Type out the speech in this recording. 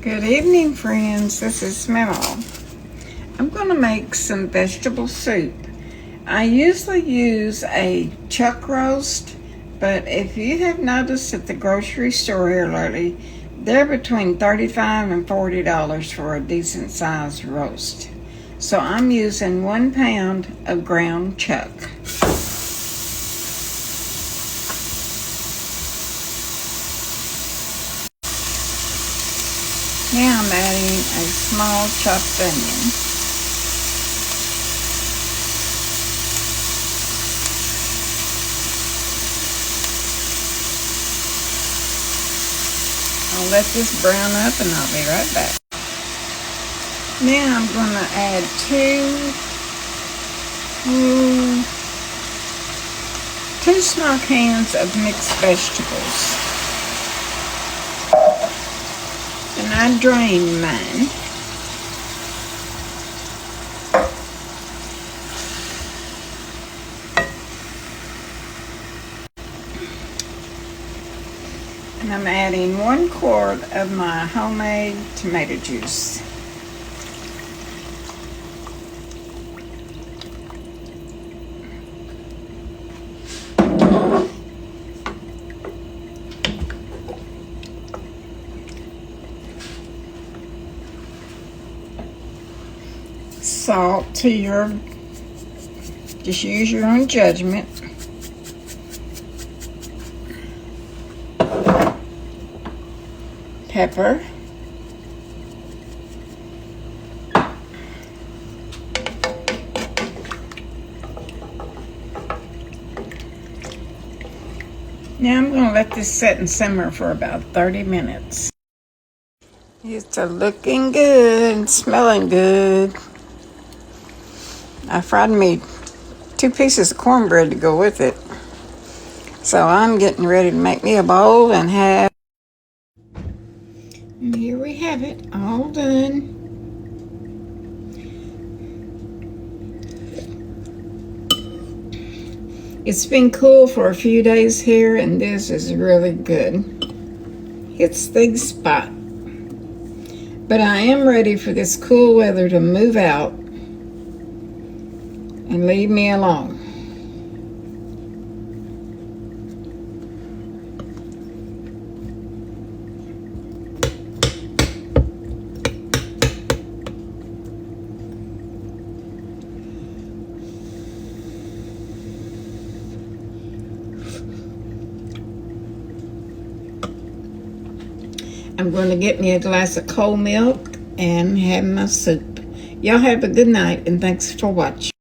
Good evening, friends. This is Mamaw. I'm going to make some vegetable soup. I usually use a chuck roast, but if you have noticed at the grocery store here lately, they're between $35 and $40 for a decent sized roast. So I'm using 1 pound of ground chuck. Now I'm adding a small chopped onion. I'll let this brown up and I'll be right back. Now I'm going to add two small cans of mixed vegetables. And I drained mine. And I'm adding 1 quart of my homemade tomato juice. Salt to just use your own judgment. Pepper. Now I'm going to let this set and simmer for about 30 minutes. It's looking good and smelling good. I fried me 2 pieces of cornbread to go with it. So I'm getting ready to make me a bowl and have. And here we have it, all done. It's been cool for a few days here, and this is really good. Hits the spot. But I am ready for this cool weather to move out and leave me alone. I'm going to get me a glass of cold milk and have my soup. Y'all have a good night, and thanks for watching.